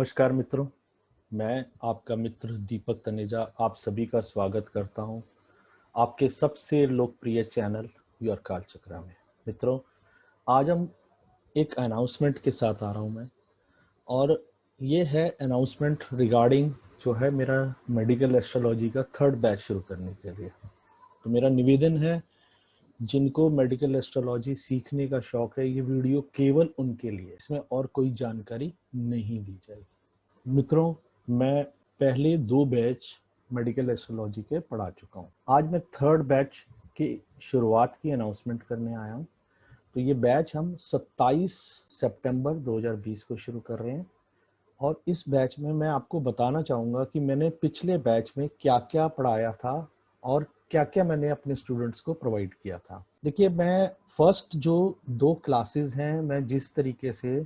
नमस्कार मित्रों, मैं आपका मित्र दीपक तनेजा आप सभी का स्वागत करता हूं आपके सबसे लोकप्रिय चैनल योर काल चक्रा में। मित्रों, आज हम एक अनाउंसमेंट के साथ आ रहा हूं मैं, और ये है अनाउंसमेंट रिगार्डिंग जो है मेरा मेडिकल एस्ट्रोलॉजी का 3rd बैच शुरू करने के लिए। तो मेरा निवेदन है, जिनको मेडिकल एस्ट्रोलॉजी सीखने का शौक है, ये वीडियो केवल उनके लिए, इसमें और कोई जानकारी नहीं दी जाएगी। मित्रों, मैं पहले 2 बैच मेडिकल एस्ट्रोलॉजी के पढ़ा चुका हूँ। आज मैं 3rd बैच की शुरुआत की अनाउंसमेंट करने आया हूँ। तो ये बैच हम 27 सितंबर 2020 को शुरू कर रहे हैं, और इस बैच में मैं आपको बताना चाहूँगा कि मैंने पिछले बैच में क्या-क्या पढ़ाया था और क्या-क्या मैंने अपने स्टूडेंट्स को प्रोवाइड किया था। देखिए, मैं फर्स्ट जो 2 क्लासेस हैं, मैं जिस तरीके से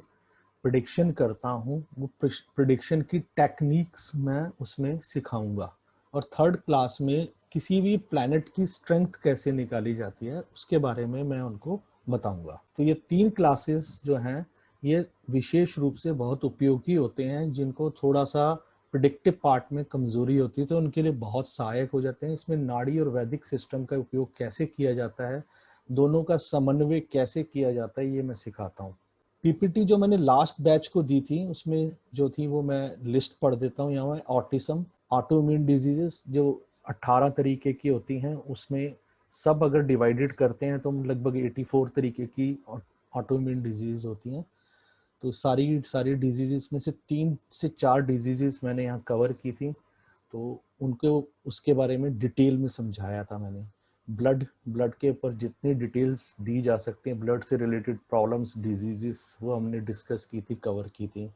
प्रेडिक्शन करता हूँ, वो प्रेडिक्शन की टेक्निक्स मैं उसमें सिखाऊंगा, और 3rd क्लास में किसी भी प्लैनेट की स्ट्रेंथ कैसे निकाली जाती है उसके बारे में मैं उनको बताऊंगा। तो ये 3 क्लासेस जो हैं, ये विशेष रूप से बहुत उपयोगी होते हैं। जिनको थोड़ा सा प्रिडिक्टिव पार्ट में कमजोरी होती है तो उनके लिए बहुत सहायक हो जाते हैं। इसमें नाड़ी और वैदिक सिस्टम का उपयोग कैसे किया जाता है, दोनों का समन्वय कैसे किया जाता है, ये मैं सिखाता हूँ। पीपीटी जो मैंने लास्ट बैच को दी थी, उसमें जो थी वो मैं लिस्ट पढ़ देता हूँ यहाँ। ऑटिज्म, ऑटोइम्यून डिजीजेस जो 18 तरीके की होती हैं, उसमें सब अगर डिवाइडेड करते हैं तो लगभग 84 तरीके की ऑटोइम्यून डिजीज होती हैं। तो सारी डिजीजेस में से 3 से 4 डिजीजेस मैंने यहाँ कवर की थी। तो उनको उसके बारे में डिटेल में समझाया था मैंने। ब्लड के ऊपर जितनी डिटेल्स दी जा सकती हैं, ब्लड से रिलेटेड प्रॉब्लम्स, डिजीजेस, वो हमने डिस्कस की थी, कवर की थी।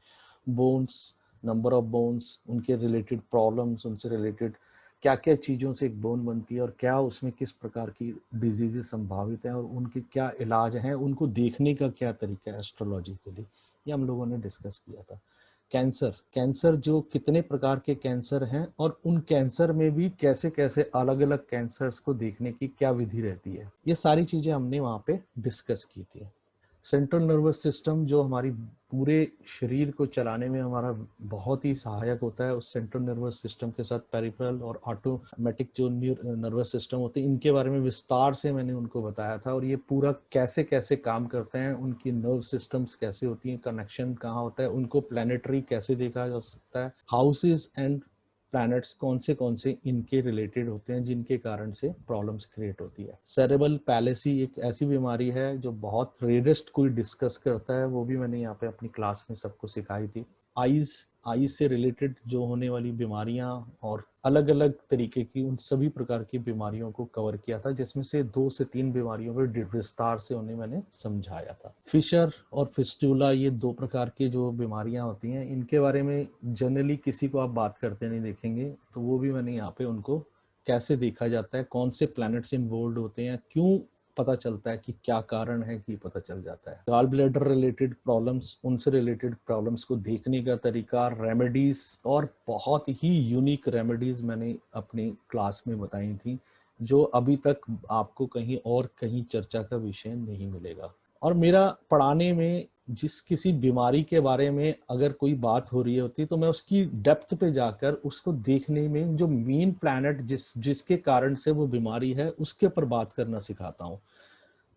बोन्स, नंबर ऑफ बोन्स, उनके रिलेटेड प्रॉब्लम्स, उनसे रिलेटेड क्या क्या चीज़ों से एक बोन बनती है और क्या उसमें किस प्रकार की डिजीजेस संभावित हैं और उनके क्या इलाज हैं, उनको देखने का क्या तरीका है एस्ट्रोलॉजी के लिए, ये हम लोगों ने डिस्कस किया था। कैंसर जो कितने प्रकार के कैंसर हैं और उन कैंसर में भी कैसे कैसे अलग अलग कैंसर्स को देखने की क्या विधि रहती है, ये सारी चीजें हमने वहाँ पे डिस्कस की थी। सेंट्रल नर्वस सिस्टम जो हमारी पूरे शरीर को चलाने में हमारा बहुत ही सहायक होता है, उस सेंट्रल नर्वस सिस्टम के साथ पेरिफेरल और ऑटोमेटिक जो नर्वस सिस्टम होते हैं, इनके बारे में विस्तार से मैंने उनको बताया था। और ये पूरा कैसे कैसे काम करते हैं, उनकी नर्व सिस्टम्स कैसे होती हैं, कनेक्शन कहाँ होता है, उनको प्लानिटरी कैसे देखा जा सकता है, हाउसेज एंड प्लैनेट्स कौन से इनके रिलेटेड होते हैं जिनके कारण से प्रॉब्लम्स क्रिएट होती है। सेरेब्रल पैलेसी एक ऐसी बीमारी है जो बहुत रेयरेस्ट कोई डिस्कस करता है, वो भी मैंने यहाँ पे अपनी क्लास में सबको सिखाई थी। आईज से रिलेटेड जो होने वाली बीमारियां और अलग अलग तरीके की उन सभी प्रकार की बीमारियों को कवर किया था, जिसमें से 2 से 3 बीमारियों पर विस्तार से उन्हें मैंने समझाया था। फिशर और फिस्टुला, ये 2 प्रकार की जो बीमारियां होती हैं, इनके बारे में जनरली किसी को आप बात करते नहीं देखेंगे, तो वो भी मैंने यहाँ पे उनको कैसे देखा जाता है, कौन से प्लैनेट्स इन्वॉल्व होते हैं, क्यों पता चलता है कि क्या कारण है कि पता चल जाता है। गॉल ब्लैडर रिलेटेड प्रॉब्लम्स, उनसे रिलेटेड प्रॉब्लम्स को देखने का तरीका, रेमेडीज, और बहुत ही यूनिक रेमेडीज मैंने अपनी क्लास में बताई थी, जो अभी तक आपको कहीं और कहीं चर्चा का विषय नहीं मिलेगा। और मेरा पढ़ाने में जिस किसी बीमारी के बारे में अगर कोई बात हो रही होती, तो मैं उसकी डेप्थ पे जाकर उसको देखने में जो मेन प्लैनेट जिसके कारण से वो बीमारी है, उसके ऊपर बात करना सिखाता हूँ।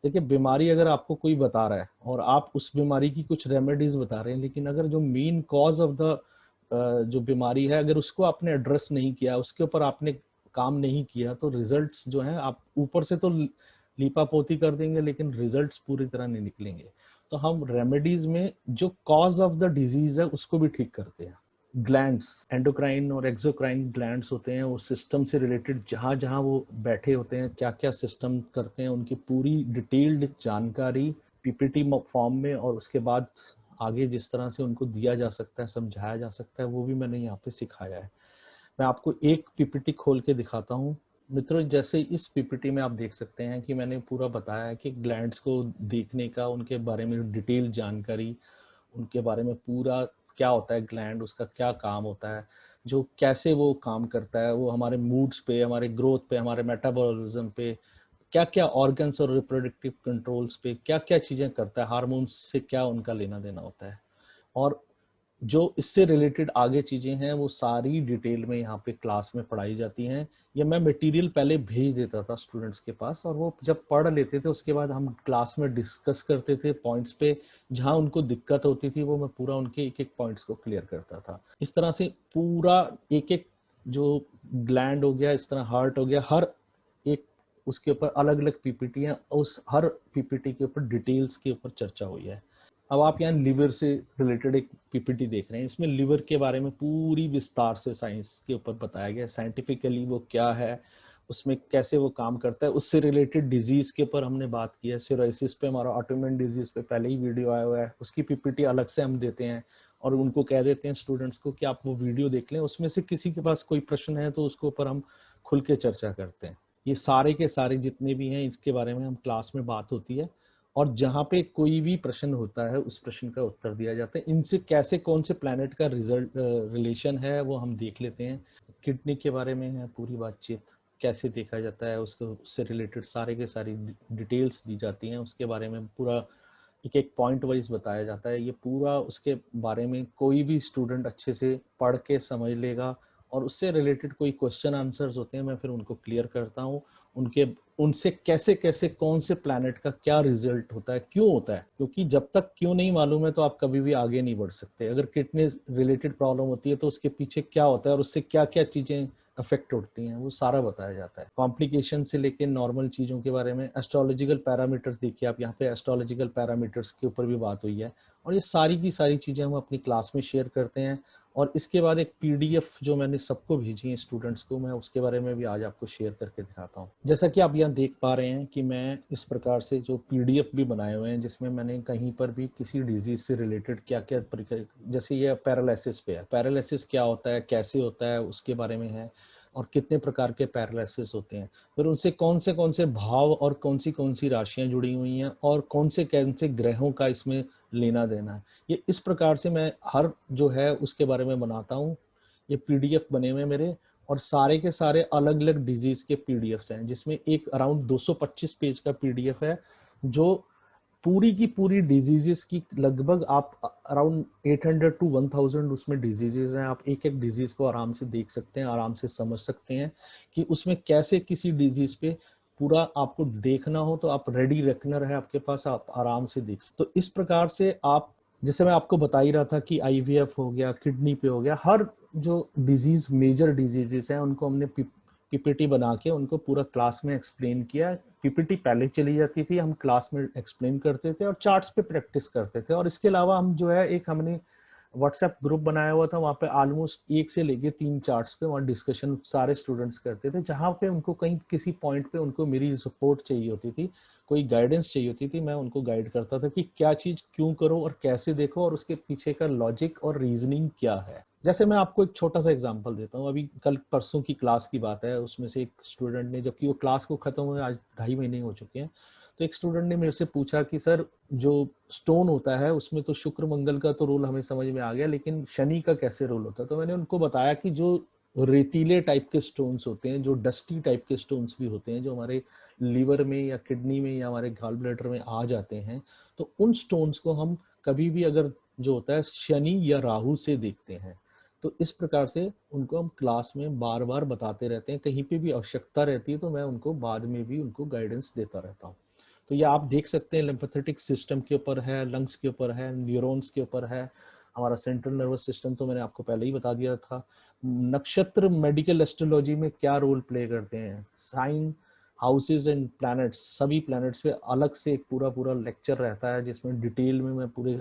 देखिए, बीमारी अगर आपको कोई बता रहा है और आप उस बीमारी की कुछ रेमेडीज बता रहे हैं, लेकिन अगर जो मेन कॉज ऑफ द जो बीमारी है, अगर उसको आपने एड्रेस नहीं किया, उसके ऊपर आपने काम नहीं किया, तो रिजल्ट्स जो हैं, आप ऊपर से तो लीपापोती कर देंगे लेकिन रिजल्ट्स पूरी तरह नहीं निकलेंगे। तो हम रेमेडीज में जो कॉज ऑफ द डिजीज है उसको भी ठीक करते हैं। ग्लैंड्स, एंडोक्राइन और एक्सोक्राइन ग्लैंड्स होते हैं, वो सिस्टम से रिलेटेड जहाँ जहाँ वो बैठे होते हैं, क्या क्या सिस्टम करते हैं, उनकी पूरी डिटेल्ड जानकारी पीपीटी फॉर्म में, और उसके बाद आगे जिस तरह से उनको दिया जा सकता है, समझाया जा सकता है, वो भी मैंने यहाँ पे सिखाया है। मैं आपको एक पीपीटी खोल के दिखाता हूँ मित्रों। जैसे इस पीपीटी में आप देख सकते हैं कि मैंने पूरा बताया है कि ग्लैंड्स को देखने का, उनके बारे में डिटेल जानकारी, उनके बारे में पूरा क्या होता है ग्लैंड, उसका क्या काम होता है, जो कैसे वो काम करता है, वो हमारे मूड्स पे, हमारे ग्रोथ पे, हमारे मेटाबॉलिज्म पे, क्या क्या ऑर्गन्स और रिप्रोडक्टिव कंट्रोल्स पे क्या क्या चीजें करता है, हार्मोन्स से क्या उनका लेना देना होता है। और जो इससे रिलेटेड आगे चीजें हैं वो सारी डिटेल में यहाँ पे क्लास में पढ़ाई जाती हैं। ये मैं मटेरियल पहले भेज देता था स्टूडेंट्स के पास, और वो जब पढ़ लेते थे उसके बाद हम क्लास में डिस्कस करते थे पॉइंट्स पे। जहां उनको दिक्कत होती थी वो मैं पूरा उनके एक एक पॉइंट्स को क्लियर करता था। इस तरह से पूरा एक एक जो ग्लैंड हो गया, इस तरह हार्ट हो गया, हर एक उसके ऊपर अलग अलग पीपीटी है, उस हर पीपीटी के ऊपर डिटेल्स के ऊपर चर्चा हुई है। अब आप यहाँ लिवर से रिलेटेड एक पीपीटी देख रहे हैं, इसमें लिवर के बारे में पूरी विस्तार से साइंस के ऊपर बताया गया, साइंटिफिकली वो क्या है, उसमें कैसे वो काम करता है। उससे रिलेटेड डिजीज के ऊपर हमने बात की है, सिरोसिस पे हमारा ऑटोइम्यून डिजीज पे पहले ही वीडियो आया हुआ है, उसकी पीपीटी अलग से हम देते हैं और उनको कह देते हैं स्टूडेंट्स को कि आप वो वीडियो देख लें, उसमें से किसी के पास कोई प्रश्न है तो उसके ऊपर हम खुल के चर्चा करते हैं। ये सारे के सारे जितने भी हैं इसके बारे में हम क्लास में बात होती है, और जहां पे कोई भी प्रश्न होता है उस प्रश्न का उत्तर दिया जाता है। इनसे कैसे कौन से प्लैनेट का रिजल्ट रिलेशन है वो हम देख लेते हैं। किडनी के बारे में है पूरी बातचीत, कैसे देखा जाता है उसको, उससे रिलेटेड सारे के सारी डिटेल्स दी जाती हैं, उसके बारे में पूरा एक एक पॉइंट वाइज बताया जाता है। ये पूरा उसके बारे में कोई भी स्टूडेंट अच्छे से पढ़ के समझ लेगा, और उससे रिलेटेड कोई क्वेश्चन आंसर्स होते हैं मैं फिर उनको क्लियर करता हूँ। उनके उनसे कैसे कैसे कौन से प्लैनेट का क्या रिजल्ट होता है, क्यों होता है, क्योंकि जब तक क्यों नहीं मालूम है तो आप कभी भी आगे नहीं बढ़ सकते। अगर किडनी रिलेटेड प्रॉब्लम होती है तो उसके पीछे क्या होता है और उससे क्या क्या चीजें अफेक्ट उठती हैं वो सारा बताया जाता है। कॉम्प्लिकेशन से लेके नॉर्मल चीजों के बारे में, एस्ट्रोलॉजिकल पैरामीटर्स देखिए आप यहाँ पे, एस्ट्रोलॉजिकल पैरामीटर्स के ऊपर भी बात हुई है, और ये सारी की सारी चीजें हम अपनी क्लास में शेयर करते हैं। और इसके बाद एक पीडीएफ जो मैंने सबको भेजी है स्टूडेंट्स को, मैं उसके बारे में भी आज आपको शेयर करके दिखाता हूँ। जैसा कि आप यहाँ देख पा रहे हैं कि मैं इस प्रकार से जो पीडीएफ भी बनाए हुए हैं जिसमें मैंने कहीं पर भी किसी डिजीज से रिलेटेड क्या क्या, जैसे ये पैरालिसिस पे है, पैरालिसिस क्या होता है, कैसे होता है, उसके बारे में है, और कितने प्रकार के पैरालिसिस होते हैं, फिर उनसे कौन से भाव और कौन सी राशियां जुड़ी हुई हैं, और कौन से ग्रहों का इसमें लेना देना है। ये इस प्रकार से मैं हर जो है उसके बारे में बनाता हूँ। ये पीडीएफ बने हुए मेरे, और सारे के सारे अलग अलग डिजीज के पीडीएफ्स हैं, जिसमें एक अराउंड 225 पेज का पीडीएफ है जो पूरी की पूरी डिजीजेस की लगभग आप अराउंड 800 टू 1000 उसमें डिजीजेस हैं। आप एक एक डिजीज को आराम से देख सकते हैं, आराम से समझ सकते हैं कि उसमें कैसे किसी डिजीज पे पूरा आपको देखना हो तो आप रेडी रखना रहे आपके पास, आप आराम से देख सकते। तो इस प्रकार से आप, जैसे मैं आपको बता ही रहा था कि आईवीएफ हो गया, किडनी पे हो गया, हर जो डिजीज मेजर डिजीजेस हैं उनको हमने पीपीटी बना के उनको पूरा क्लास में एक्सप्लेन किया। पीपीटी पहले चली जाती थी, हम क्लास में एक्सप्लेन करते थे और चार्ट्स पे प्रैक्टिस करते थे। और इसके अलावा हम जो है एक हमने व्हाट्सएप ग्रुप बनाया हुआ था, वहाँ पे ऑलमोस्ट 1 से लेके 3 चार्ट्स पे वहाँ डिस्कशन सारे स्टूडेंट्स करते थे, जहाँ पे उनको कहीं किसी पॉइंट पे उनको मेरी सपोर्ट चाहिए होती थी, कोई गाइडेंस चाहिए होती थी, मैं उनको गाइड करता था कि क्या चीज क्यों करो और कैसे देखो और उसके पीछे का लॉजिक और रीजनिंग क्या है। जैसे मैं आपको एक छोटा सा एग्जांपल देता हूँ, अभी कल परसों की क्लास की बात है, उसमें से एक स्टूडेंट ने, जबकि वो क्लास को खत्म हुए आज 2.5 महीने हो चुके हैं, तो एक स्टूडेंट ने मेरे से पूछा कि सर जो स्टोन होता है उसमें तो शुक्र मंगल का तो रोल हमें समझ में आ गया, लेकिन शनि का कैसे रोल होता है। तो मैंने उनको बताया कि जो रेतीले टाइप के स्टोन्स होते हैं, जो डस्टी टाइप के स्टोन्स भी होते हैं, जो हमारे लीवर में या किडनी में या हमारे गॉल ब्लैडर में आ जाते हैं, तो उन स्टोन्स को हम कभी भी अगर जो होता है शनि या राहु से देखते हैं। तो इस प्रकार से उनको हम क्लास में बार बार बताते रहते हैं, कहीं पे भी आवश्यकता रहती है तो मैं उनको बाद में भी उनको गाइडेंस देता रहता हूँ। तो ये आप देख सकते हैं लिम्फेटिक सिस्टम के ऊपर है, लंग्स के ऊपर है, न्यूरॉन्स के ऊपर है, हमारा सेंट्रल नर्वस सिस्टम तो मैंने आपको पहले ही बता दिया था। नक्षत्र मेडिकल एस्ट्रोलॉजी में क्या रोल प्ले करते हैं, साइन हाउसेज एंड प्लैनेट्स, सभी प्लैनेट्स पे अलग से एक पूरा पूरा लेक्चर रहता है जिसमें डिटेल में मैं पूरे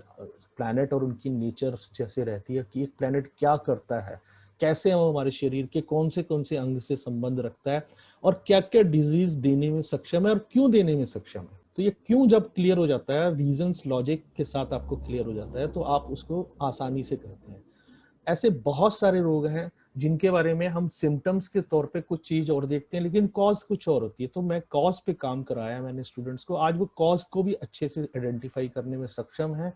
प्लैनेट और उनकी नेचर जैसे रहती है कि एक प्लैनेट क्या करता है, कैसे वो हमारे शरीर के कौन से अंग से संबंध रखता है, और क्या क्या डिजीज देने में सक्षम है और क्यों देने में सक्षम है। तो ये क्यों जब क्लियर हो जाता है, रीजंस लॉजिक के साथ आपको क्लियर हो जाता है, तो आप उसको आसानी से करते हैं। ऐसे बहुत सारे रोग हैं जिनके बारे में हम सिम्टम्स के तौर पे कुछ चीज और देखते हैं लेकिन कॉज कुछ और होती है। तो मैं कॉज पे काम कराया मैंने स्टूडेंट्स को, आज वो कॉज को भी अच्छे से आइडेंटिफाई करने में सक्षम है।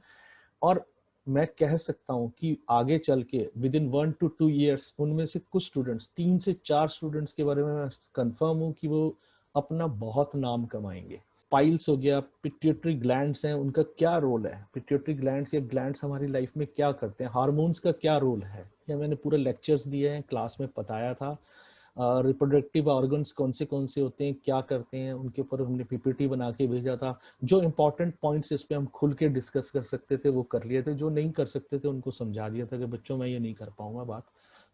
और मैं कह सकता हूं कि आगे चल के विद इन 1 to 2 years उनमें से कुछ स्टूडेंट्स, 3 से 4 स्टूडेंट्स के बारे में मैं कंफर्म हूं कि वो अपना बहुत नाम कमाएंगे। पाइल्स हो गया, पिट्यूटरी ग्लैंड्स हैं, उनका क्या रोल है, पिट्यूटरी ग्लैंड्स या ग्लैंड्स हमारी लाइफ में क्या करते हैं, हार्मोन्स का क्या रोल है, ये मैंने पूरे लेक्चर्स दिए हैं, क्लास में बताया था। रिप्रोडक्टिव ऑर्गन्स कौन से होते हैं, क्या करते हैं, उनके ऊपर हमने पीपीटी बना के भेजा था। जो इंपॉर्टेंट पॉइंट्स इस पे हम खुल के डिस्कस कर सकते थे वो कर लिए थे, जो नहीं कर सकते थे उनको समझा दिया था कि बच्चों मैं ये नहीं कर पाऊंगा बात,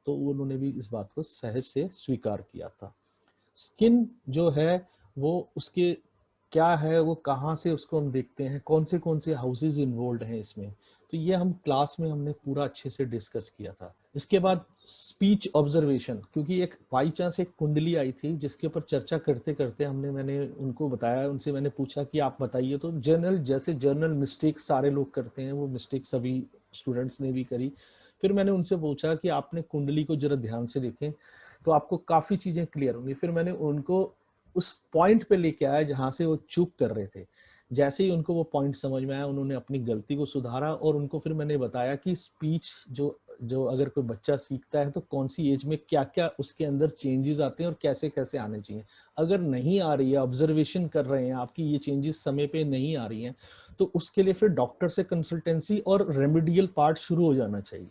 तो उन्होंने भी इस बात को सहज से स्वीकार किया था। स्किन जो है वो उसके क्या है, वो कहाँ से उसको हम देखते हैं, कौन से हाउसेज इन्वॉल्व हैं इसमें, तो ये हम क्लास में हमने पूरा अच्छे से डिस्कस किया था। इसके बाद स्पीच ऑब्जर्वेशन, क्योंकि एक बाई चांस एक कुंडली आई थी जिसके ऊपर चर्चा करते करते मैंने उनको बताया, उनसे मैंने पूछा कि आप बताइए, तो जर्नल मिस्टेक सारे लोग करते हैं, वो मिस्टेक सभी स्टूडेंट्स ने भी करी। फिर मैंने उनसे पूछा कि आपने कुंडली को जरा ध्यान से देखें तो आपको काफी चीजें क्लियर होंगी। फिर मैंने उनको उस पॉइंट पे लेके आया जहां से वो चूक कर रहे थे। जैसे ही उनको वो पॉइंट समझ में आया, उन्होंने अपनी गलती को सुधारा, और उनको फिर मैंने बताया कि स्पीच जो जो अगर कोई बच्चा सीखता है तो कौन सी एज में क्या क्या उसके अंदर चेंजेस आते हैं और कैसे कैसे आने चाहिए। अगर नहीं आ रही है, ऑब्जर्वेशन कर रहे हैं आपकी ये चेंजेस समय पे नहीं आ रही हैं, तो उसके लिए फिर डॉक्टर से कंसल्टेंसी और रेमेडियल पार्ट शुरू हो जाना चाहिए।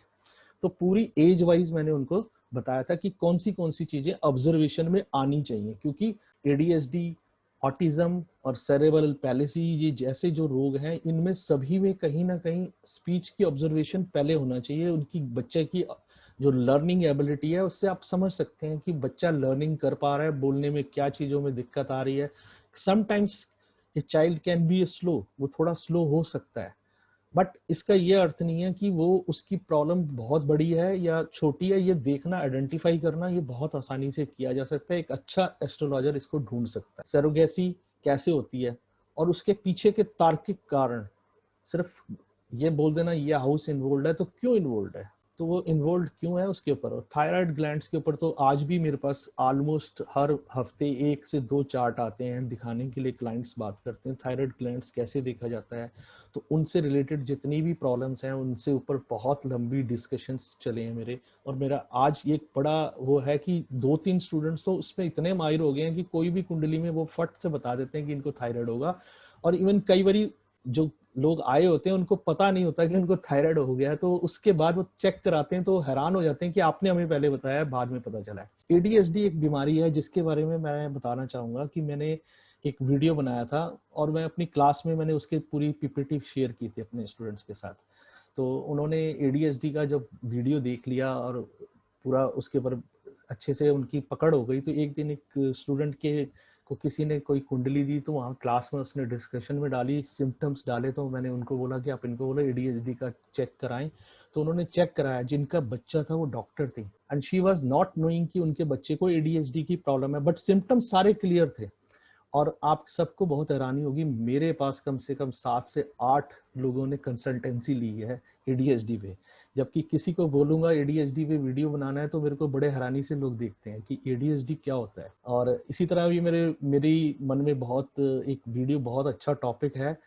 तो पूरी एज वाइज मैंने उनको बताया था कि कौन सी चीजें ऑब्जर्वेशन में आनी चाहिए, क्योंकि एडीएचडी, ऑटिज्म और सेरेब्रल पैलिसी, ये जैसे जो रोग हैं, इनमें सभी में कहीं ना कहीं स्पीच की ऑब्जर्वेशन पहले होना चाहिए। उनकी बच्चे की जो लर्निंग एबिलिटी है उससे आप समझ सकते हैं कि बच्चा लर्निंग कर पा रहा है, बोलने में क्या चीजों में दिक्कत आ रही है। Sometimes a child can be slow, वो थोड़ा स्लो हो सकता है, बट इसका ये अर्थ नहीं है कि वो उसकी प्रॉब्लम बहुत बड़ी है या छोटी है। ये देखना, आइडेंटिफाई करना, ये बहुत आसानी से किया जा सकता है। एक अच्छा एस्ट्रोलॉजर इसको ढूंढ सकता है। सरोगेसी कैसे होती है और उसके पीछे के तार्किक कारण, सिर्फ ये बोल देना ये हाउस इन्वॉल्व है तो क्यों इन्वॉल्व है, तो वो इन्वॉल्व क्यों है उसके ऊपर। और थायराइड ग्लैंड्स के ऊपर तो आज भी मेरे पास ऑलमोस्ट हर हफ्ते 1 से 2 चार्ट आते हैं दिखाने के लिए, क्लाइंट्स बात करते हैं थायराइड ग्लैंड्स कैसे देखा जाता है। तो उनसे रिलेटेड जितनी भी प्रॉब्लम्स हैं उनसे ऊपर बहुत लंबी डिस्कशंस चले हैं मेरे। और मेरा आज एक बड़ा वो है कि 2-3 स्टूडेंट्स तो उसमें इतने माहिर हो गए हैं कि कोई भी कुंडली में वो फट से बता देते हैं कि इनको थायराइड होगा। और इवन कई बारी जो लोग आए होते हैं उनको पता नहीं होता कि उनको थायराइड हो गया है, तो उसके बाद वो चेक कराते हैं तो हैरान हो जाते हैं कि आपने हमें पहले बताया, बाद में पता चला है। एडीएचडी एक बीमारी है जिसके बारे में मैं बताना चाहूंगा कि मैंने एक वीडियो बनाया था और मैं अपनी क्लास में मैंने उसकी पूरी पीपीटी शेयर की थी अपने स्टूडेंट्स के साथ। तो उन्होंने एडीएचडी का जब वीडियो देख लिया और पूरा उसके ऊपर अच्छे से उनकी पकड़ हो गई, तो एक दिन एक स्टूडेंट के को किसी ने कोई कुंडली दी, तो वहाँ क्लास में उसने डिस्कशन में डाली, सिम्टम्स डाले, तो मैंने उनको बोला कि आप इनको बोलो एडीएचडी का चेक कराएं। तो उन्होंने चेक कराया, जिनका बच्चा था वो डॉक्टर थी, and she was not knowing कि उनके बच्चे को एडीएचडी की प्रॉब्लम है, बट सिम्टम्स सारे क्लियर थे। और आप सबको बहुत हैरानी होगी, मेरे पास कम से कम 7 से 8 लोगों ने कंसल्टेंसी ली है एडीएचडी पे। जबकि किसी को बोलूंगा एडीएचडी पे वीडियो बनाना है तो मेरे को बड़े हैरानी से लोग देखते हैं कि एडीएचडी क्या होता है। और इसी तरह भी मेरी मन में बहुत एक वीडियो, बहुत अच्छा टॉपिक है,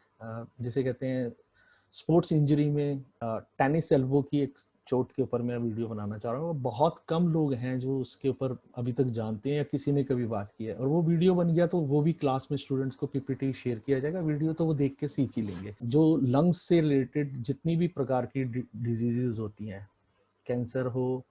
जिसे कहते हैं स्पोर्ट्स इंजरी में टेनिस एल्बो की एक चोट के ऊपर मैं वीडियो बनाना चाह रहा हूँ। बहुत कम लोग हैं जो उसके ऊपर अभी तक जानते हैं या किसी ने कभी बात की है, और वो वीडियो बन गया तो वो भी क्लास में स्टूडेंट्स को पीपीटी शेयर किया जाएगा। वीडियो तो वो देख के सीख ही लेंगे। जो लंग्स से रिलेटेड जितनी भी प्रकार की डिजीजेज होती हैं, कैंसर हो,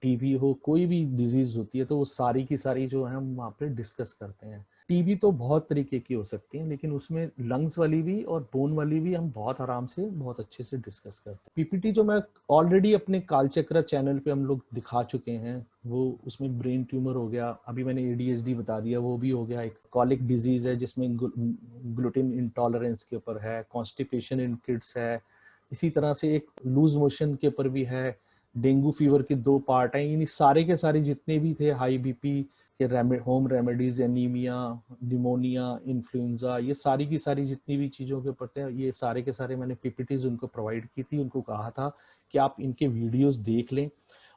टीबी हो, कोई भी डिजीज होती है, तो वो सारी की सारी जो है हम वहाँ पे डिस्कस करते हैं। टीबी तो बहुत तरीके की हो सकती है, लेकिन उसमें लंग्स वाली भी और बोन वाली भी हम बहुत आराम से बहुत अच्छे से डिस्कस करते हैं। पीपीटी जो मैं ऑलरेडी अपने कालचक्र चैनल पे हम लोग दिखा चुके हैं, वो उसमें ब्रेन ट्यूमर हो गया, अभी मैंने एडीएचडी बता दिया, वो भी हो गया। एक कॉलिक डिजीज है जिसमें ग्लूटिन इंटॉलरेंस के ऊपर है, कॉन्स्टिपेशन इन किड्स है, इसी तरह से एक लूज मोशन के ऊपर भी है। डेंगू फीवर के 2 पार्ट हैं। इन सारे के सारे जितने भी थे हाई बीपी के home remedies, anaemia, pneumonia, influenza, ये सारी की सारी जितनी भी चीज़ों के ऊपर थे, ये सारे के सारे मैंने पीपीटीज उनको प्रोवाइड की थी। उनको कहा था कि आप इनके वीडियोस देख लें,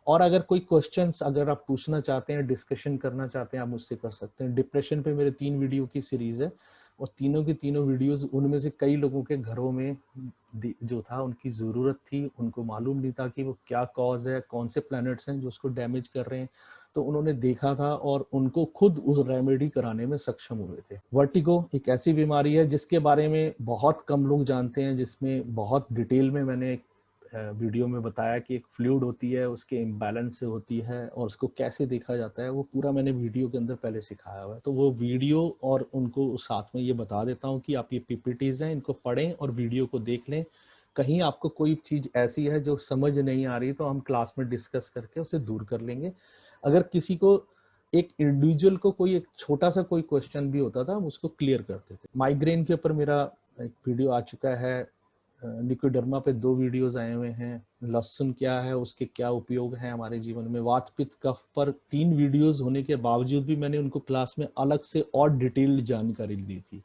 और अगर कोई क्वेश्चंस अगर आप पूछना चाहते हैं, डिस्कशन करना चाहते हैं, आप मुझसे कर सकते हैं। डिप्रेशन पे मेरे 3 वीडियो की सीरीज है, और तीनों की तीनों वीडियोस, उनमें से कई लोगों के घरों में जो था उनकी ज़रूरत थी, उनको मालूम नहीं था कि वो क्या कॉज है, कौन से प्लैनेट्स हैं जो उसको डैमेज कर रहे हैं। तो उन्होंने देखा था और उनको खुद उस रेमेडी कराने में सक्षम हुए थे। वर्टिगो एक ऐसी बीमारी है जिसके बारे में बहुत कम लोग जानते हैं, जिसमें बहुत डिटेल में मैंने वीडियो में बताया कि एक फ्लूइड होती है, उसके इम्बैलेंस से होती है और उसको कैसे देखा जाता है, वो पूरा मैंने वीडियो के अंदर पहले सिखाया हुआ है। तो वो वीडियो और उनको साथ में ये बता देता हूँ कि आप ये पीपीटीज हैं, इनको पढ़ें और वीडियो को देख लें। कहीं आपको कोई चीज़ ऐसी है जो समझ नहीं आ रही तो हम क्लास में डिस्कस करके उसे दूर कर लेंगे। अगर किसी को एक इंडिविजुअल को कोई एक छोटा सा कोई क्वेश्चन भी होता था, हम उसको क्लियर करते थे। माइग्रेन के ऊपर मेरा एक वीडियो आ चुका है, निकोडर्मा पे 2 वीडियोस आए हुए हैं, लहसुन क्या है, उसके क्या उपयोग हैं हमारे जीवन में, वात पित्त कफ पर 3 वीडियोस होने के बावजूद भी मैंने उनको क्लास में अलग से और डिटेल्ड जानकारी दी थी।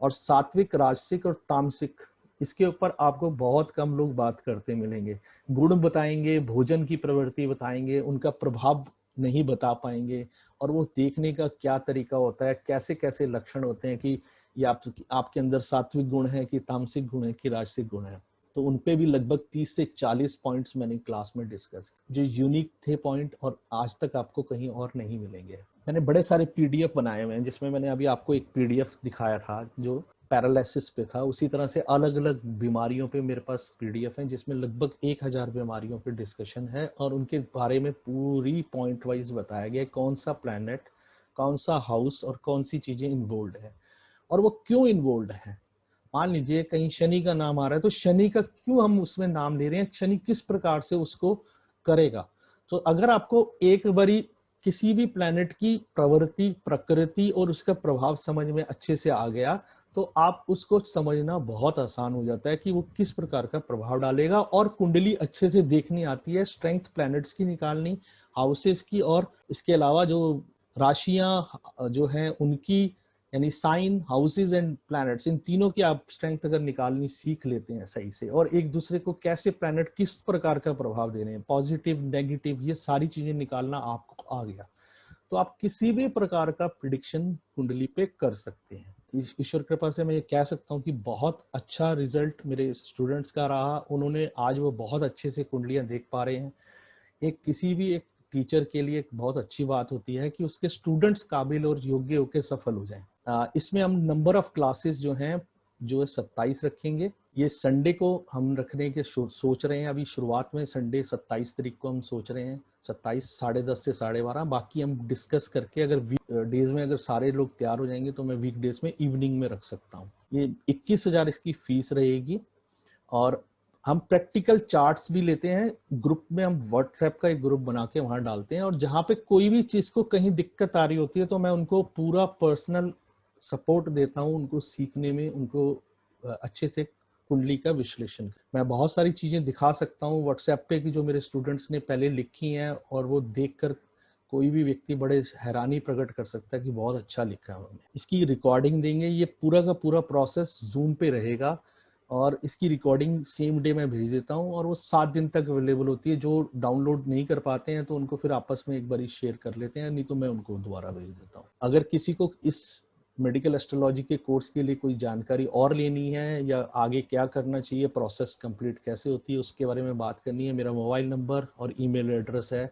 और सात्विक, राजसिक और तामसिक, इसके ऊपर आपको बहुत कम लोग बात करते मिलेंगे। गुण बताएंगे, भोजन की प्रवृत्ति बताएंगे, उनका प्रभाव नहीं बता पाएंगे, और वो देखने का क्या तरीका होता है, कैसे कैसे लक्षण होते हैं कि ये आपके अंदर सात्विक गुण है कि तामसिक गुण है कि राजसिक गुण है। तो उनपे भी लगभग 30 से 40 पॉइंट्स मैंने क्लास में डिस्कस किए, जो यूनिक थे पॉइंट और आज तक आपको कहीं और नहीं मिलेंगे। मैंने बड़े सारे पीडीएफ बनाए हुए हैं, जिसमें मैंने अभी आपको एक पीडीएफ दिखाया था जो पैरालिसिस पे था। उसी तरह से अलग अलग बीमारियों पे मेरे पास पीडीएफ है, जिसमें लगभग 1000 बीमारियों पे डिस्कशन है और उनके बारे में पूरी पॉइंट वाइज बताया गया है, कौन सा प्लैनेट, कौन सा हाउस और कौन सी चीजें इन्वॉल्व है और वो क्यों इन्वॉल्व है। मान लीजिए कहीं शनि का नाम आ रहा है, तो शनि का क्यों हम उसमें नाम ले रहे हैं, शनि किस प्रकार से उसको करेगा। तो अगर आपको एक बारी किसी भी प्लैनेट की प्रवृत्ति, प्रकृति और उसका प्रभाव समझ में अच्छे से आ गया, तो आप उसको समझना बहुत आसान हो जाता है कि वो किस प्रकार का प्रभाव डालेगा। और कुंडली अच्छे से देखनी आती है, स्ट्रेंथ प्लैनेट्स की निकालनी, हाउसेस की, और इसके अलावा जो राशियां जो हैं उनकी, यानी साइन, हाउसेस एंड प्लैनेट्स, इन तीनों की आप स्ट्रेंथ अगर निकालनी सीख लेते हैं सही से, और एक दूसरे को कैसे प्लैनेट किस प्रकार का प्रभाव दे रहे हैं, पॉजिटिव, नेगेटिव, ये सारी चीजें निकालना आपको आ गया, तो आप किसी भी प्रकार का प्रिडिक्शन कुंडली पे कर सकते हैं। ईश्वर कृपा से मैं ये कह सकता हूँ कि बहुत अच्छा रिजल्ट मेरे स्टूडेंट्स का रहा। उन्होंने आज वो बहुत अच्छे से कुंडलियां देख पा रहे हैं। एक किसी भी एक टीचर के लिए एक बहुत अच्छी बात होती है कि उसके स्टूडेंट्स काबिल और योग्य होकर सफल हो जाएं। इसमें हम नंबर ऑफ क्लासेस जो हैं जो 27 रखेंगे। ये संडे को हम रखने के सोच रहे हैं। अभी शुरुआत में संडे 27 तारीख को हम सोच रहे हैं, 27 10:30 से 12:30। बाकी हम डिस्कस करके अगर वीक डेज में अगर सारे लोग तैयार हो जाएंगे तो मैं वीक डेज में इवनिंग में रख सकता हूँ। ये 21,000 इसकी फीस रहेगी। और हम प्रैक्टिकल चार्ट्स भी लेते हैं ग्रुप में, हम व्हाट्सएप का एक ग्रुप बना के वहां डालते हैं, और जहां पे कोई भी चीज को कहीं दिक्कत आ रही होती है तो मैं उनको पूरा पर्सनल सपोर्ट देता हूं, उनको सीखने में, उनको अच्छे से कुंडली का विश्लेषण। मैं बहुत सारी चीजें दिखा सकता हूँ व्हाट्सएप पे कि जो मेरे स्टूडेंट्स ने पहले लिखी हैं, और वो देखकर कोई भी व्यक्ति बड़े हैरानी प्रकट कर सकता है कि बहुत अच्छा लिखा है उन्होंने। इसकी रिकॉर्डिंग देंगे, ये पूरा का पूरा प्रोसेस जूम पे रहेगा, और इसकी रिकॉर्डिंग सेम डे में भेज देता हूँ, और वो 7 दिन तक अवेलेबल होती है। जो डाउनलोड नहीं कर पाते हैं तो उनको फिर आपस में एक बार शेयर कर लेते हैं, नहीं तो मैं उनको दोबारा भेज देता हूँ। अगर किसी को इस मेडिकल एस्ट्रोलॉजी के कोर्स के लिए कोई जानकारी और लेनी है, या आगे क्या करना चाहिए, प्रोसेस कंप्लीट कैसे होती है, उसके बारे में बात करनी है, मेरा मोबाइल नंबर और ईमेल एड्रेस है।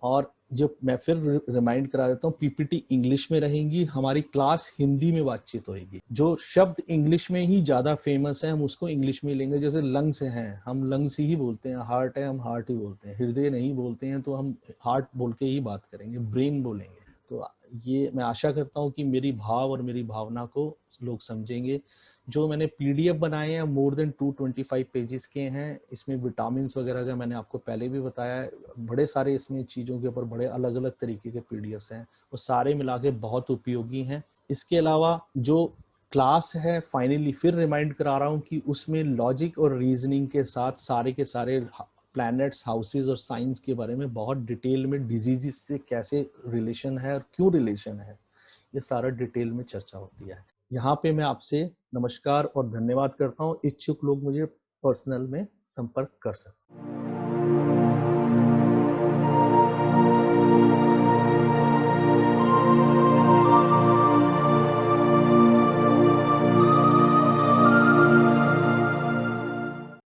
और जो मैं फिर रिमाइंड करा देता हूँ, पीपीटी इंग्लिश में रहेंगी, हमारी क्लास हिंदी में बातचीत होगी। जो शब्द इंग्लिश में ही ज्यादा फेमस है हम उसको इंग्लिश में लेंगे। जैसे लंग्स हैं, हम लंग्स ही बोलते हैं, हार्ट है हम हार्ट ही बोलते हैं, हृदय नहीं बोलते हैं तो हम हार्ट बोल के ही बात करेंगे, ब्रेन बोलेंगे। तो ये मैं आशा करता हूँ कि मेरी भाव और मेरी भावना को लोग समझेंगे। जो मैंने पीडीएफ बनाए हैं मोर देन 225 पेजेस के हैं। इसमें विटामिन वगैरह का मैंने आपको पहले भी बताया है, बड़े सारे इसमें चीज़ों के ऊपर बड़े अलग अलग तरीके के पीडीएफ्स हैं, वो सारे मिला के बहुत उपयोगी हैं। इसके अलावा जो क्लास है, फाइनली फिर रिमाइंड करा रहा हूँ कि उसमें लॉजिक और रीजनिंग के साथ सारे के सारे प्लैनेट्स, हाउसेस और साइंस के बारे में बहुत डिटेल में, डिजीजेस से कैसे रिलेशन है और क्यों रिलेशन है, ये सारा डिटेल में चर्चा होती है। यहाँ पे मैं आपसे नमस्कार और धन्यवाद करता हूँ। इच्छुक लोग मुझे पर्सनल में संपर्क कर सकते हैं।